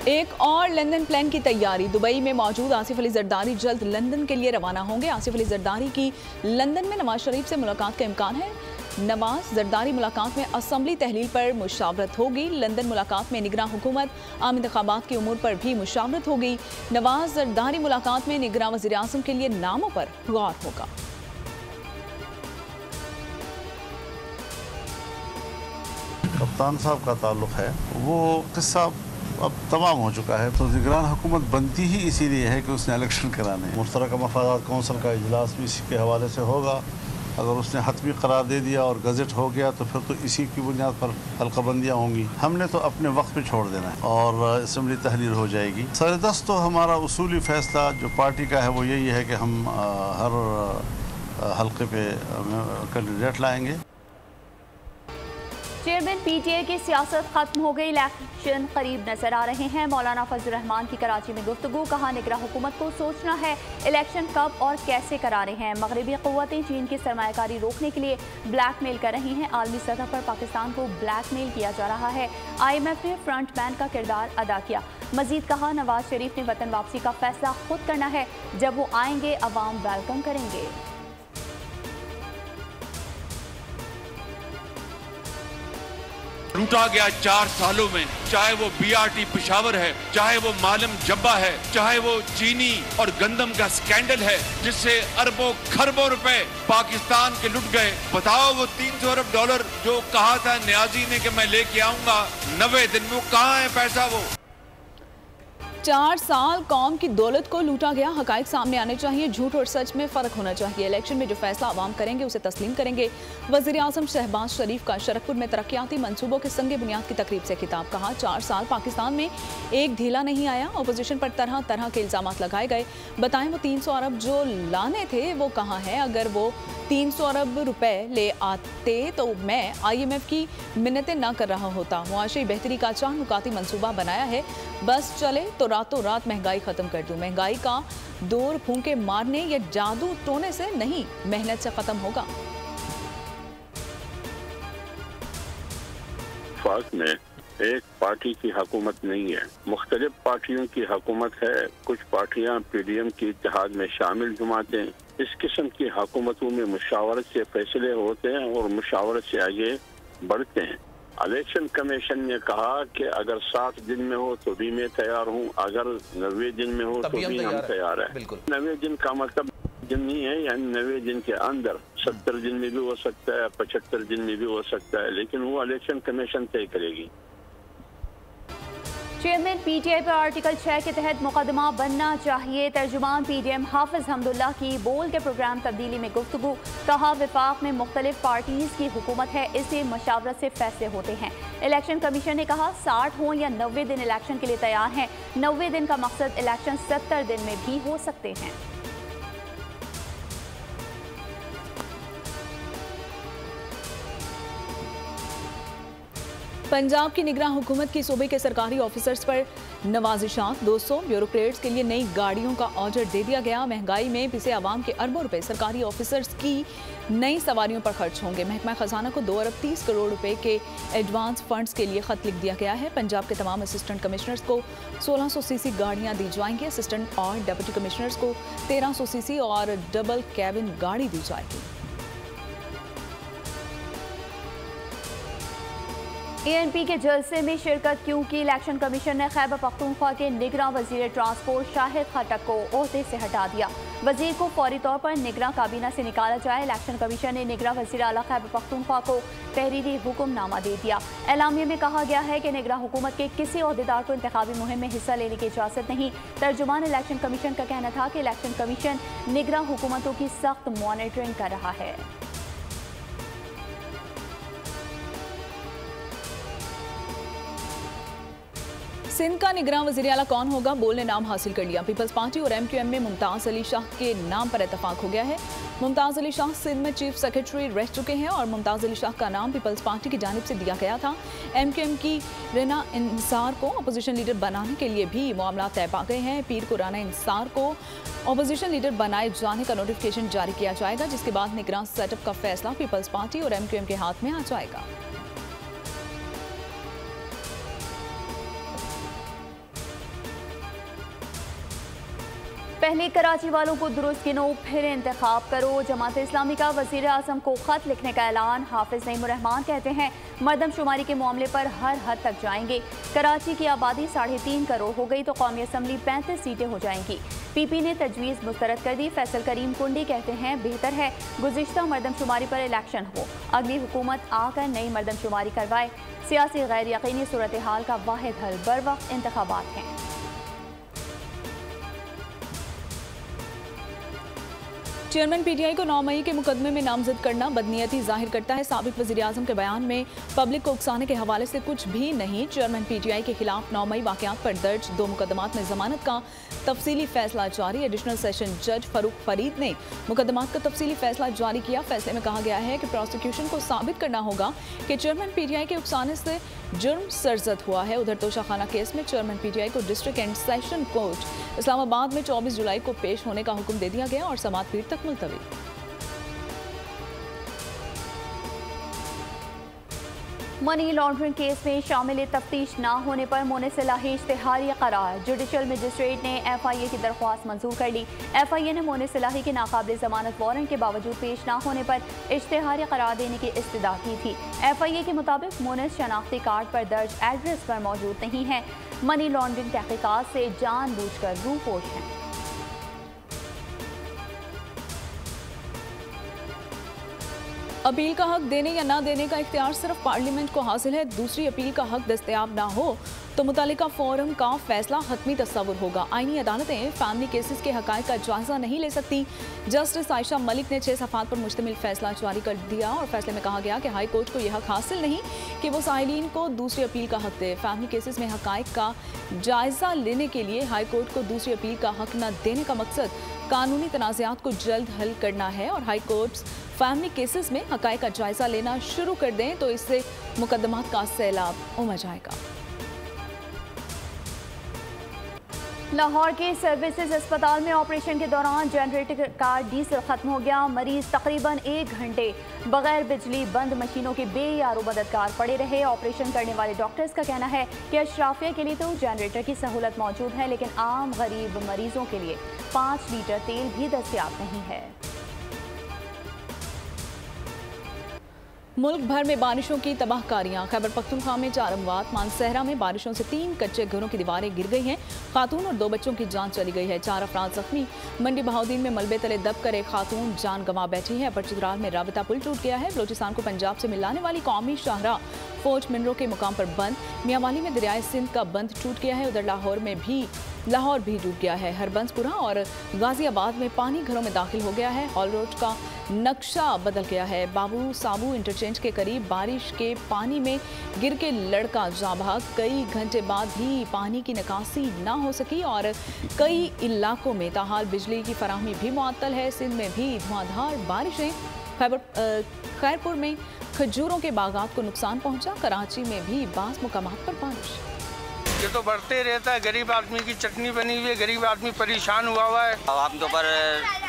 एक और London plan की तैयारी। दुबई में मौजूद आसिफ अली जरदारी जल्द लंदन के लिए रवाना होंगे। आसिफ अली जरदारी की लंदन में नवाज शरीफ से मुलाकात का इम्कान है। नवाज जरदारी मुलाकात में असम्बली तहलील पर मुशावरत होगी। लंदन मुलाकात में निगरान हुकूमत आम इंतखाबात के उमूर पर भी मुशावरत होगी। नवाज जरदारी मुलाकात में निगरान वज़ीर आज़म के लिए नामों पर गौर होगा। कप्तान साहब का ताल्लुक है, वो किस्सा अब तमाम हो चुका है। तो निगरान हुकूमत बनती ही इसीलिए है कि उसने इलेक्शन कराने हैं। मुश्तरका मफादात कौंसिल का इजलास भी इसी के हवाले से होगा। अगर उसने हतमी करार दे दिया और गज़ट हो गया तो फिर तो इसी की बुनियाद पर हल्काबंदियाँ होंगी। हमने तो अपने वक्त पे छोड़ देना है और असम्बली तहलील हो जाएगी। सरदस्त तो हमारा उसूली फ़ैसला जो पार्टी का है वो यही है कि हम हर हल्के पे कैंडिडेट लाएंगे। चेयरमैन पीटीआई की सियासत खत्म हो गई, इलेक्शन करीब नजर आ रहे हैं। मौलाना फजल रहमान की कराची में गुफ्तगू, कहा निगरान हुकूमत को सोचना है इलेक्शन कब और कैसे कराने हैं। मगरबी क़ुव्वतें चीन की सरमायाकारी रोकने के लिए ब्लैकमेल कर रही हैं। आलमी सतह पर पाकिस्तान को ब्लैकमेल किया जा रहा है। IMF ने फ्रंट मैन का किरदार अदा किया। मजीद कहा नवाज शरीफ ने वतन वापसी का फैसला खुद करना है, जब वो आएंगे अवाम वेलकम करेंगे। लूटा गया 4 सालों में, चाहे वो BRT पेशावर है, चाहे वो मालम जब्बा है, चाहे वो चीनी और गंदम का स्कैंडल है जिससे अरबों खरबों रुपए पाकिस्तान के लुट गए। बताओ वो 300 अरब डॉलर जो कहा था न्याजी ने कि मैं लेके आऊंगा 90 दिन में, वो कहाँ है पैसा? वो 4 साल कौम की दौलत को लूटा गया। हकाइक सामने आने चाहिए, झूठ और सच में फ़र्क होना चाहिए। इलेक्शन में जो फैसला आवाम करेंगे उसे तस्लीम करेंगे। वज़ीर आज़म शहबाज शरीफ का शरकपुर में तरक्याती मंसूबों के संगे बुनियाद की तकरीब से खिताब, कहा 4 साल पाकिस्तान में एक ढीला नहीं आया। अपोजिशन पर तरह तरह के इल्ज़ाम लगाए गए। बताएं वो 300 अरब जो लाने थे वो कहाँ है? अगर वो 300 अरब रुपए ले आते तो मैं IMF की मिन्नतें ना कर रहा होता। मुआशरी बेहतरी का चाहनुकाती मंसूबा बनाया है, बस चले तो रातों रात महंगाई खत्म कर दूं। महंगाई का दौर फूंके मारने या जादू टोने से नहीं, मेहनत से खत्म होगा। वफाक में एक पार्टी की हुकूमत नहीं है, मुख्तलिफ पार्टियों की हुकूमत है। कुछ पार्टियां PDM की इत्तेहाद में शामिल जमातें। इस किस्म की हुकूमतों में मुशावरत से फैसले होते हैं और मुशावरत से आगे बढ़ते हैं। इलेक्शन कमीशन ने कहा कि अगर 60 दिन में हो तो भी मैं तैयार हूँ, अगर 90 दिन में हो तो भी हम तैयार हैं। 90 दिन का मतलब दिन नहीं है, यानी 90 दिन के अंदर 70 दिन में भी हो सकता है, 75 दिन में भी हो सकता है, लेकिन वो इलेक्शन कमीशन तय करेगी। चेयरमैन PTI पर आर्टिकल 6 के तहत मुकदमा बनना चाहिए। तर्जुमान PDM हाफिज हमदुल्ला की बोल के प्रोग्राम तब्दीली में गुफ्तगू, कहा विफाक में मुख्तलिफ पार्टीज की हुकूमत है, इससे मशावरत से फैसले होते हैं। इलेक्शन कमीशन ने कहा 60 हो या 90 दिन इलेक्शन के लिए तैयार हैं। 90 दिन का मकसद इलेक्शन 70 दिन में भी हो सकते हैं। पंजाब की निगरान हुकूमत की सूबे के सरकारी ऑफिसर्स पर नवाजिशात। 200 ब्यूरोक्रेट्स के लिए नई गाड़ियों का ऑर्डर दे दिया गया। महंगाई में पिसे आवाम के अरबों रुपए सरकारी ऑफिसर्स की नई सवारियों पर खर्च होंगे। महकमा खजाना को 2 अरब 30 करोड़ रुपए के एडवांस फंड्स के लिए खत लिख दिया गया है। पंजाब के तमाम असिस्टेंट कमिश्नर्स को 1600 सीसी गाड़ियां दी जाएंगी। असिस्टेंट और डिप्टी कमिश्नर्स को 1300 सीसी और डबल कैबिन गाड़ी दी जाएगी। ANP के जलसे में शिरकत क्यों की? इलेक्शन कमीशन ने खैबर पख्तूनख्वा के निगरान वजीर ट्रांसपोर्ट शाहिद खटक को ओहदे से हटा दिया। वजीर को फौरी तौर पर निगरान काबीना से निकाला जाए। इलेक्शन कमीशन ने निगरान वजीर आला खैबर पख्तूनख्वा को तहरीरी हुक्मनामा दे दिया। एलामिया में कहा गया है कि निगरान हुकूमत के किसी ओहदेदार को इंतखाबी मुहिम में हिस्सा लेने की इजाज़त नहीं। तर्जुमान इलेक्शन कमीशन का कहना था कि इलेक्शन कमीशन निगरान हुकूमतों की सख्त मॉनिटरिंग कर रहा है। सिंध का निगरान वज़ीर आला कौन होगा? बोल ने नाम हासिल कर लिया। पीपल्स पार्टी और MQM में मुमताज़ अली शाह के नाम पर इत्तफाक हो गया है। मुमताज़ अली शाह सिंध में चीफ सेक्रेटरी रह चुके हैं और मुमताज़ अली शाह का नाम पीपल्स पार्टी की जानिब से दिया गया था। MQM की राना इंसार को अपोजिशन लीडर बनाने के लिए भी मामला तय पा गए हैं। पीर को राना इंसार को अपोजिशन लीडर बनाए जाने का नोटिफिकेशन जारी किया जाएगा, जिसके बाद निगरान सेटअप का फैसला पीपल्स पार्टी और MQM के हाथ में आ जाएगा। पहले कराची वालों को दुरुस्त गिनो, फिर इंतखाब करो। जमात इस्लामी का वज़ीर आज़म को ख़त लिखने का ऐलान। हाफिज़ नईमुर रहमान कहते हैं मरदमशुमारी के मामले पर हर हद तक जाएंगे। कराची की आबादी 3.5 करोड़ हो गई तो कौमी असम्बली 35 सीटें हो जाएंगी। पीपी ने तजवीज़ मुस्तरद कर दी। फैसल करीम कुंडी कहते हैं बेहतर है गुज़िश्ता मरदमशुमारी पर इलेक्शन हो, अगली हुकूमत आकर नई मरदमशुमारी करवाए। सियासी गैर यकीनी सूरत हाल का वाहिद हल बर वक्त इंतखाबात हैं। चेयरमैन पीटीआई को 9 मई के मुकदमे में नामजद करना बदनीयती जाहिर करता है। साबिक वज़ीर आज़म के बयान में पब्लिक को उकसाने के हवाले से कुछ भी नहीं। चेयरमैन पीटीआई के खिलाफ 9 मई वाक़यात पर दर्ज 2 मुकदमात में जमानत का तफसीली फैसला जारी। एडिशनल सेशन जज फरूक फरीद ने मुकदमात का तफसीली फैसला जारी किया। फैसले में कहा गया है कि प्रोसिक्यूशन को साबित करना होगा कि चेयरमैन पीटीआई के उकसाने से जुर्म सरजद हुआ है। उधर तोशाखाना केस में चेयरमैन पीटीआई को district and session court Islamabad में 24 जुलाई को पेश होने का हुक्म दे दिया गया और समाअत पीर तक मुलतवी। मनी लॉन्ड्रिंग केस में शामिल तफ्तीश न होने पर मोनिस इलाही इश्तिहारी करार। जुडिशल मजिस्ट्रेट ने FIA की दरख्वास्त मंजूर कर ली। FIA ने मोनिस इलाही के नाकाबिल जमानत वारंट के बावजूद पेश न होने पर इश्तिहारी करार देने की इस्तदा की थी। FIA के मुताबिक मोनिस शनाख्ती कार्ड पर दर्ज एड्रेस पर मौजूद नहीं है। मनी लॉन्ड्रिंग तहकीकात से जानबूझकर रूपोश हैं। अपील का हक देने या ना देने का इख्तियार सिर्फ पार्लियामेंट को हासिल है। दूसरी अपील का हक दस्तयाब ना हो तो मुतालिका फोरम का फैसला हतमी तस्वुर होगा। आईनी अदालतें फैमिली केसेस के हकायक का जायजा नहीं ले सकती। जस्टिस आयशा मलिक ने 6 सफ़ात पर मुश्तमिल फैसला जारी कर दिया और फैसले में कहा गया कि हाई कोर्ट को यह हक हासिल नहीं कि वो साइलिन को दूसरी अपील का हक दे। फैमिली केसेस में हकायक का जायजा लेने के लिए हाई कोर्ट को दूसरी अपील का हक न देने का मकसद कानूनी तनाज़ात को जल्द हल करना है और हाई कोर्ट्स फैमिली केसेस में हकायक का जायजा लेना शुरू कर दें तो इससे मुकदमात का सैलाब उमड़ जाएगा। लाहौर के सर्विसेज अस्पताल में ऑपरेशन के दौरान जनरेटर का डीजल खत्म हो गया। मरीज तकरीबन 1 घंटे बगैर बिजली बंद मशीनों के बेयारो मददगार पड़े रहे। ऑपरेशन करने वाले डॉक्टर्स का कहना है कि अशराफिया के लिए तो जनरेटर की सहूलत मौजूद है लेकिन आम गरीब मरीजों के लिए 5 लीटर तेल भी दस्तयाब नहीं है। मुल्क भर में बारिशों की तबाहकारियां। खैबर पख्तूनख्वा में 4 अमवात। मानसहरा में बारिशों से 3 कच्चे घरों की दीवारें गिर गई हैं। खातून और 2 बच्चों की जान चली गई है। 4 अफराद जख्मी। मंडी बहाउद्दीन में मलबे तले दब कर एक खातून जान गंवा बैठी है। अपर चित्राल में राबिता पुल टूट गया है। बलोचिस्तान को पंजाब से मिलाने वाली कौमी शाहराह फौज मिनरों के मुकाम पर बंद। मियांवाली में दरियाए सिंध का बंद टूट गया है। उधर लाहौर भी डूब गया है। हरबंसपुरा और गाजियाबाद में पानी घरों में दाखिल हो गया है। हॉल रोड का नक्शा बदल गया है। बाबू साबू इंटरचेंज के करीब बारिश के पानी में गिर के लड़का जाँ भाग। कई घंटे बाद भी पानी की निकासी ना हो सकी और कई इलाकों में ताहाल बिजली की फराहमी भी मुअत्तल है। सिंध में भी धुआंधार बारिशें। खैरपुर में खजूरों के बागात को नुकसान पहुंचा। कराची में भी बास मुकामात पर बारिश। ये तो बढ़ते रहता है। गरीब आदमी की चटनी बनी हुई है। गरीब आदमी परेशान हुआ है। आवाम के ऊपर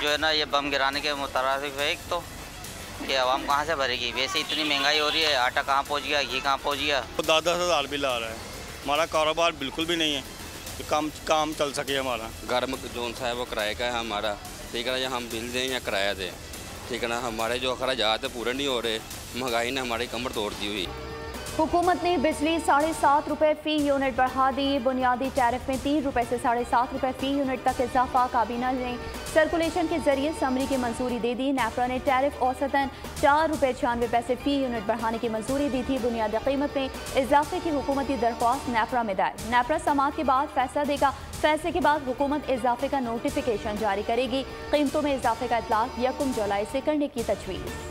जो है ना ये बम गिराने के मुतरादिफ है। एक तो कि आवाम कहाँ से भरेगी। वैसे इतनी महंगाई हो रही है। आटा कहाँ पहुँच गया, घी कहाँ पहुँच गया। तो 10-10 हज़ार बिल आ रहा है। हमारा कारोबार बिल्कुल भी नहीं है कि काम चल सके। हमारा घर में जोन सा है वो किराए का है हमारा। ठीक है ना, या हम बिल दें या किराया दें। ठीक है ना, हमारे जो अखराजात है पूरे नहीं हो रहे। महंगाई ने हमारी कमर तोड़ दी हुई। हुकूमत ने बिजली 7.5 रुपये फ़ी यूनिट बढ़ा दी। बुनियादी टैरिफ में 3 रुपये से 7.5 रुपये फ़ी यूनिट तक इजाफा। काबीना ने सर्कुलेशन के जरिए समरी की मंजूरी दे दी। नेपरा ने टैरिफ औसतन 4 रुपये 96 पैसे फ़ी यूनिट बढ़ाने की मंजूरी दी थी। बुनियादी कीमत में इजाफे की हुकूमती दरख्वास्त नेपरा में दायर। नेपरा समाअत के बाद फैसला देगा। फैसले के बाद हुकूमत इजाफे का नोटिफिकेशन जारी करेगी। कीमतों में इजाफे का इतलाक 1 जुलाई से करने की तजवीज़।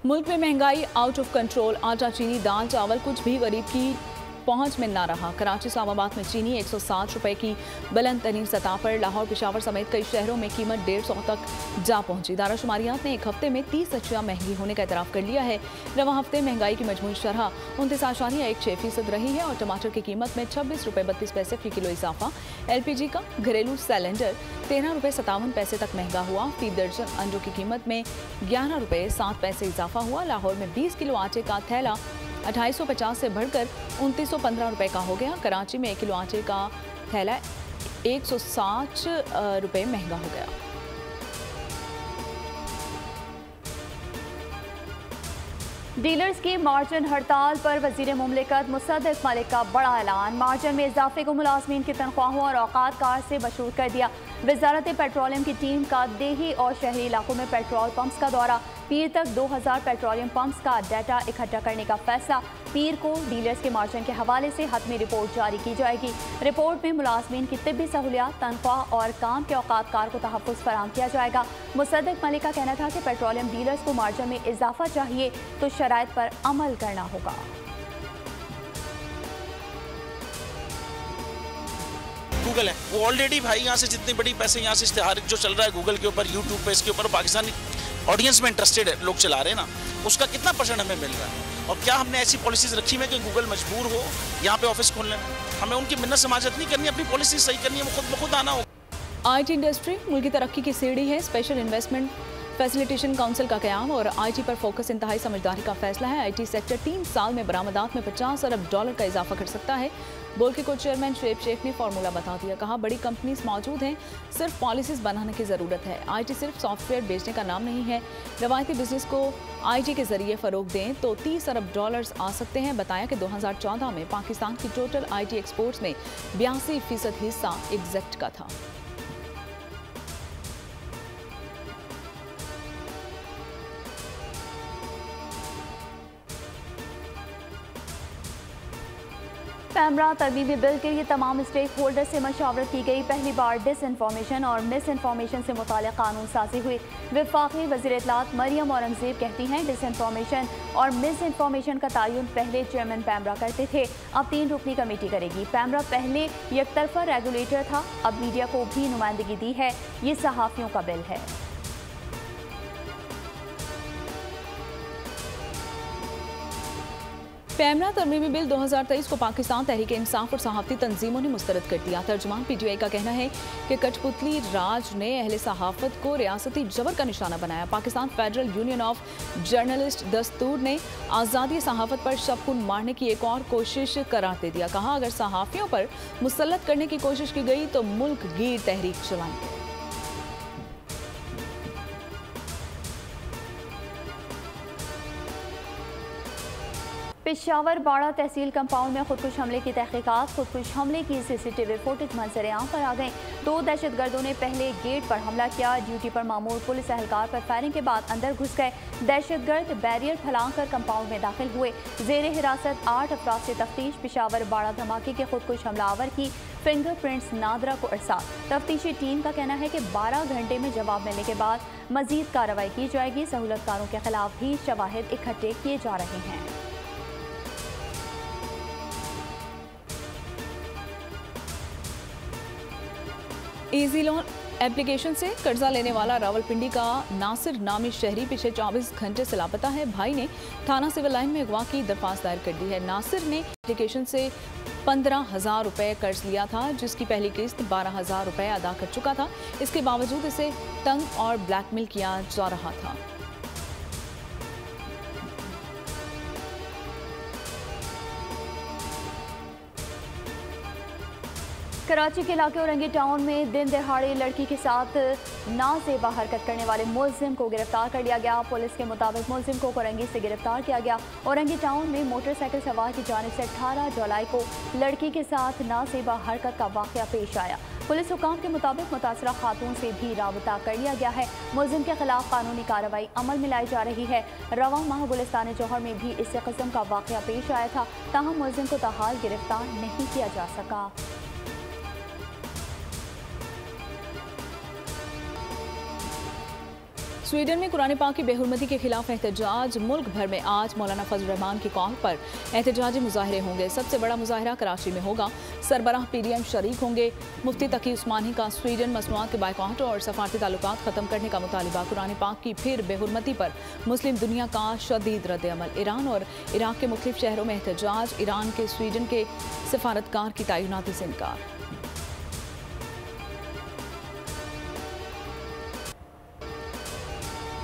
मुल्क में महंगाई आउट ऑफ कंट्रोल। आटा, चीनी, दाल, चावल कुछ भी गरीब की पहुंच में ना रहा। कराची इस्लामाबाद में चीनी 160 रुपए की बुलंद तरीन सतह पर। लाहौर, पेशावर समेत कई शहरों में कीमत 150 तक जा पहुंची। दारुशुमारियात ने 1 हफ्ते में 30 अशिया महंगी होने का एतराफ़ कर लिया है। रवा हफ्ते महंगाई की मजमूई शरह 29.16% रही है और टमाटर की कीमत में 26 रुपये 32 पैसे फ़ी किलो इजाफा। LPG का घरेलू सिलेंडर 13 रुपये 57 पैसे तक महंगा हुआ। फ़ी दर्जन अंडों की कीमत में 11 रुपये 7 पैसे इजाफा हुआ। लाहौर में 20 किलो आटे का थैला 2850 से बढ़कर 2915 रुपए का हो गया। कराची में 1 किलो आटे का थैला 160 रुपए महंगा हो गया। डीलर्स की मार्जिन हड़ताल पर वजीर मुमलिकत मुसद्दिक मलिक का बड़ा ऐलान। मार्जिन में इजाफे को मुलाजमीन की तनख्वाहों और औकात कार से मशरूत कर दिया। वजारत पेट्रोलियम की टीम का देही और शहरी इलाकों में पेट्रोल पंप्स का दौरा। पीर तक 2000 पेट्रोलियम पंप्स का डाटा इकट्ठा करने का फैसला। पीर को डीलर्स के मार्जिन के हवाले से हतमी रिपोर्ट जारी की जाएगी। रिपोर्ट में मुलाजमीन की तिब्बी सहूलियात, तनख्वाह और काम के औकात कार को तहफ़्फ़ुज़ फराहम किया जाएगा। मुसद्दिक मलिक का कहना था कि पेट्रोलियम डीलर्स को मार्जिन में इजाफा चाहिए तो शराइत पर अमल करना होगा। गूगल है वो ऑलरेडी भाई यहाँ से जितने बड़ी पैसे यहाँ से इश्तेहार जो चल रहा है गूगल के ऊपर, यूट्यूब पे, इसके ऊपर पाकिस्तानी ऑडियंस में इंटरेस्टेड है लोग चला रहे हैं ना, उसका कितना % हमें मिल रहा है? और क्या हमने ऐसी पॉलिसीज रखी है कि गूगल मजबूर हो यहाँ पे ऑफिस खोलने में? हमें उनकी मिन्नत समाजत नहीं करनी, अपनी पॉलिसी सही करनी है, वो खुद ब खुद आना होगा। IT इंडस्ट्री मुल्क की तरक्की की सीढ़ी है। स्पेशल इन्वेस्टमेंट फैसिलिटेशन काउंसिल का क़याम और IT पर फोकस इंतहाई समझदारी का फैसला है। IT सेक्टर 3 साल में बरामदात में $50 अरब का इजाफा कर सकता है। बोल के को चेयरमैन शुएब शेख ने फार्मूला बता दिया। कहा बड़ी कंपनीज मौजूद हैं, सिर्फ पॉलिसीज बनाने की ज़रूरत है। IT सिर्फ सॉफ्टवेयर बेचने का नाम नहीं है। रवायती बिजनेस को IT के जरिए फ़रोग दें तो $30 अरब आ सकते हैं। बताया कि 2014 में पाकिस्तान की टोटल IT एक्सपोर्ट्स में 82% हिस्सा एग्जैक्ट का था। पैमरा तरमीमी बिल के लिए तमाम स्टेक होल्डर से मशावरत की गई। पहली बार डिसइंफॉर्मेशन और मिस इन्फॉर्मेशन से मुताल्लिक़ कानून साजी हुई। वफाकी वज़ीर इत्तलात मरियम औरंगज़ेब कहती हैं डिसइंफॉर्मेशन और मिस इन्फॉर्मेशन का तयन पहले चेयरमैन पैमरा करते थे, अब 3 रुकनी कमेटी करेगी। पैमरा पहले यकतरफा रेगुलेटर था, अब मीडिया को भी नुमाइंदगी दी है। ये सहाफ़ियों का बिल है। पैमरा तरमीमी बिल 2023 को पाकिस्तान तहरीक इंसाफ और सहाफ़ती तंजीमों ने मुस्तरद कर दिया। तर्जुमान PTI का कहना है कि कठपुतली राज ने अहले सहाफ़त को रियासती जबर का निशाना बनाया। Pakistan federal union of journalist दस्तूर ने आज़ादी सहाफ़त पर शबकुन मारने की एक और कोशिश करार दे दिया। कहा अगर सहाफ़ियों पर मुसल्लत करने की कोशिश की गई तो मुल्क गीर तहरीक चलाएंगे। पेशावर बाड़ा तहसील कंपाउंड में खुदकुश हमले की तहकीकात। खुदकुश हमले की CCTV फुटेज मंजर आम पर आ गई। 2 दहशतगर्दों ने पहले गेट पर हमला किया। ड्यूटी पर मामूर पुलिस एहलकार पर फायरिंग के बाद अंदर घुस गए। दहशतगर्द बैरियर फैलाकर कंपाउंड में दाखिल हुए। जेर हिरासत 8 अफराद से तफ्तीश। पेशावर बाड़ा धमाके के खुदकुश हमलावर की फिंगरप्रिंट्स नादरा को अरसा। तफ्तीशी टीम का कहना है कि 12 घंटे में जवाब मिलने के बाद मजीद कार्रवाई की जाएगी। सहूलतकारों के खिलाफ भी शवाहिद इकट्ठे किए जा रहे हैं। ईजी लोन एप्लीकेशन से कर्जा लेने वाला रावलपिंडी का नासिर नामी शहरी पिछले 24 घंटे से लापता है। भाई ने थाना सिविल लाइन में अगवा की दरख्वास्त दायर कर दी है। नासिर ने एप्लीकेशन से 15,000 रुपये कर्ज लिया था, जिसकी पहली किस्त 12,000 रुपये अदा कर चुका था। इसके बावजूद इसे तंग और ब्लैकमेल किया जा रहा था। कराची के इलाके औरंगी टाउन में दिन दहाड़े लड़की के साथ नाजेबा हरकत करने वाले मुलजिम को गिरफ्तार कर लिया गया। पुलिस के मुताबिक मुलजिम को औरंगी से गिरफ्तार किया गया। औरंगी टाउन में मोटरसाइकिल सवार की जानिब से 18 जुलाई को लड़की के साथ नाजेबा हरकत का वाक़या पेश आया। पुलिस हुकाम के मुताबिक मुतासरा खातून से भी राबता कर लिया गया है। मुलजिम के खिलाफ कानूनी कार्रवाई अमल में लाई जा रही है। रवा माह गुलिस्तान जौहर में भी इसी किस्म का वाक़या पेश आया था, ताहम मुलजिम को ताहाल गिरफ्तार नहीं किया जा सका। स्वीडन में कुरान पाक की बेहुरमती के खिलाफ एहतजाज। मुल्क भर में आज मौलाना फजल रहमान की कॉल पर एहतजाजी मुजाहरे होंगे। सबसे बड़ा मुजाहरा कराची में होगा। सरबराह PDM शरीक होंगे। मुफ्ती तकी उस्मानी का स्वीडन मसनूआत के बायकॉट और सफारती ताल्लुकात ख़त्म करने का मुतालिबा। कुरान पाक की फिर बेहुरमती पर मुस्लिम दुनिया का शदीद रद्द-ए-अमल। ईरान और इराक के मुख्तलिफ शहरों में एहतजाज। ईरान के स्वीडन के सफारतकार की तैनाती से इनकार।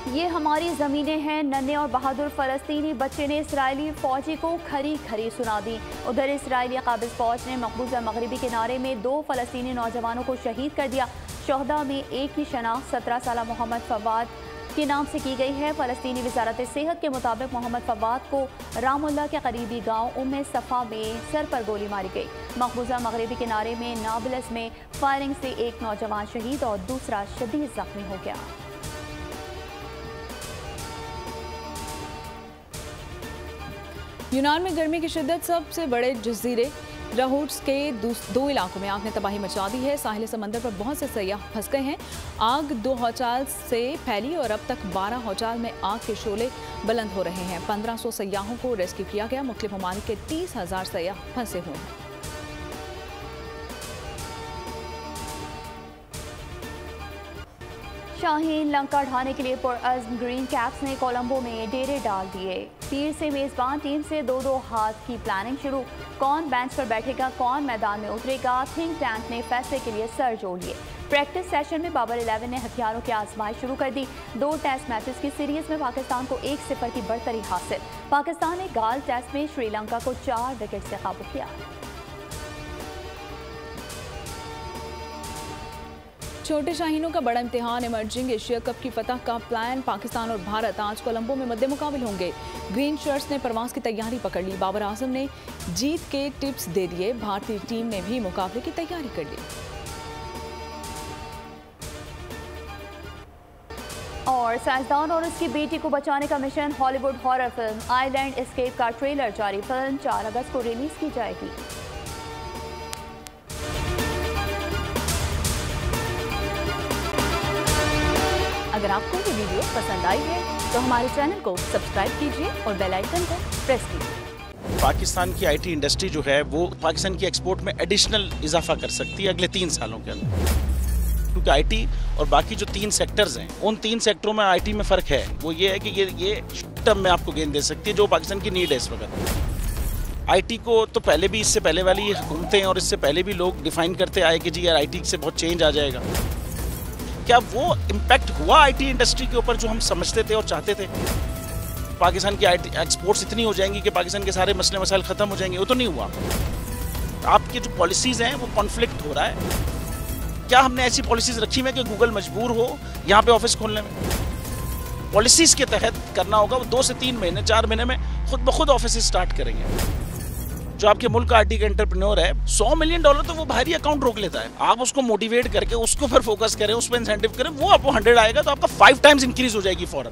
ये हमारी ज़मीनें हैं, नन्हे और बहादुर फ़लस्तीनी बच्चे ने इसराइली फ़ौजी को खरी खरी सुना दी। उधर इसराइली काबिज़ फ़ौज ने मकबूजा मगरबी किनारे में 2 फ़लस्तीनी नौजवानों को शहीद कर दिया। शहदा में एक की शनाख्त 17 साला मोहम्मद फवाद के नाम से की गई है। फ़लस्तीनी वजारत सेहत के मुताबिक मोहम्मद फवाद को रामुल्ला के करीबी गाँव उम्मे सफ़ा में सर पर गोली मारी गई। मकबूजा मगरबी किनारे में नाबलस में फायरिंग से एक नौजवान शहीद और दूसरा शदीद ज़ख्मी हो गया। यूनान में गर्मी की शिद्दत, सबसे बड़े जजीरे राहुट्स के 2 इलाकों में आग ने तबाही मचा दी है। साहिल समंदर पर बहुत से सयाह फंस गए हैं। आग 2 हौचाल से फैली और अब तक 12 हौचाल में आग के शोले बुलंद हो रहे हैं। 1500 सयाहों को रेस्क्यू किया गया। मुख्तलिफ ममालिक के 30,000 सयाह फंसे हुए हैं। शाहीन लंका ढाने के लिए पुरअज़्म ग्रीन कैप्स ने कोलंबो में डेरे डाल दिए। पीर से मेज़बान टीम से 2-2 हाथ की प्लानिंग शुरू। कौन बेंच पर बैठेगा, कौन मैदान में उतरेगा, थिंक टैंक ने फैसले के लिए सर जोड़ लिए। प्रैक्टिस सेशन में बाबर 11 ने हथियारों की आजमाइश शुरू कर दी। 2 टेस्ट मैचेस की सीरीज में पाकिस्तान को 1-0 की बढ़तरी हासिल। पाकिस्तान ने गाल टेस्ट में श्रीलंका को 4 विकेट से काबू किया। छोटे शाहीनों का बड़ा इम्तिहान, इमर्जिंग एशिया कप की फतह का प्लान। पाकिस्तान और भारत आज कोलंबो में मद्दे मुकाबिल होंगे। ग्रीन शर्ट्स ने परवाज की तैयारी पकड़ ली। बाबर आजम ने जीत के टिप्स दे दिए। भारतीय टीम ने भी मुकाबले की तैयारी कर ली। और साइंसदान और उसकी बेटी को बचाने का mission. Hollywood horror film island escape का ट्रेलर जारी। फिल्म 4 अगस्त को रिलीज की जाएगी। अगर आपको ये वीडियो पसंद आई है तो हमारे चैनल को सब्सक्राइब कीजिए और बेल आइकन को प्रेस कीजिए। पाकिस्तान की आईटी इंडस्ट्री जो है वो पाकिस्तान की एक्सपोर्ट में एडिशनल इजाफा कर सकती है अगले 3 सालों के अंदर, क्योंकि आईटी और बाकी जो 3 सेक्टर्स हैं उन 3 सेक्टरों में आईटी में फ़र्क है। वो ये है कि ये टर्म में आपको गेन दे सकती है जो पाकिस्तान की नीड है इस वक्त। आईटी को तो पहले भी, इससे पहले वाली हुकूमतें और इससे पहले भी लोग डिफाइन करते आए कि जी यार आईटी से बहुत चेंज आ जाएगा। क्या वो इम्पैक्ट हुआ आईटी इंडस्ट्री के ऊपर जो हम समझते थे और चाहते थे? पाकिस्तान की आईटी एक्सपोर्ट्स इतनी हो जाएंगी कि पाकिस्तान के सारे मसले मसाइल ख़त्म हो जाएंगे? वो तो नहीं हुआ। आपके जो पॉलिसीज़ हैं वो कॉन्फ्लिक्ट हो रहा है। क्या हमने ऐसी पॉलिसीज़ रखी हुई है कि गूगल मजबूर हो यहाँ पे ऑफिस खोलने में? पॉलिसीज़ के तहत करना होगा। वो 2 से 3 महीने 4 महीने में खुद ब खुद ऑफिस स्टार्ट करेंगे। जो आपके मुल्क का आईटी का एंटरप्रेन्योर है, $100 मिलियन तो वो बाहरी अकाउंट रोक लेता है। आप उसको मोटिवेट करके उसको पर फोकस करें, उस पर इंसेंटिव करें, वो आपको 100 आएगा तो आपका 5 टाइम्स इंक्रीज हो जाएगी फौरन।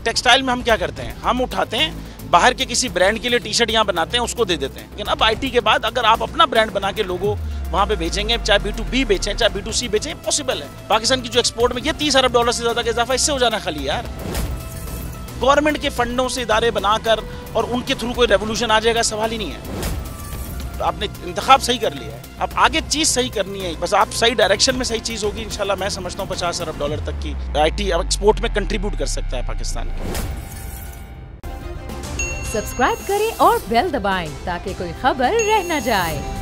टेक्सटाइल में हम क्या करते हैं, हम उठाते हैं बाहर के किसी ब्रांड के लिए टी-शर्ट यहाँ बनाते हैं, उसको दे देते हैं। लेकिन अब आईटी के बाद अगर आप अपना ब्रांड बना के लोगो वहाँ पे बेचेंगे, चाहे B2B बेचें चाहे B2C बेचें, पॉसिबल है। पाकिस्तान की जो एक्सपोर्ट में ये $30 अरब से ज्यादा का इजाफा इससे हो जाना खाली यार। गवर्नमेंट के फंडों से इदारे बनाकर और उनके थ्रू कोई रेवोल्यूशन आ जाएगा, सवाल ही नहीं है। आपने इंतखाब सही कर लिया है, अब आगे चीज सही करनी है। बस आप सही डायरेक्शन में सही चीज होगी इंशाल्लाह। मैं समझता हूँ $50 अरब तक की आईटी अब एक्सपोर्ट में कंट्रीब्यूट कर सकता है पाकिस्तान। सब्सक्राइब करें और बेल दबाएं ताकि कोई खबर रह न जाए।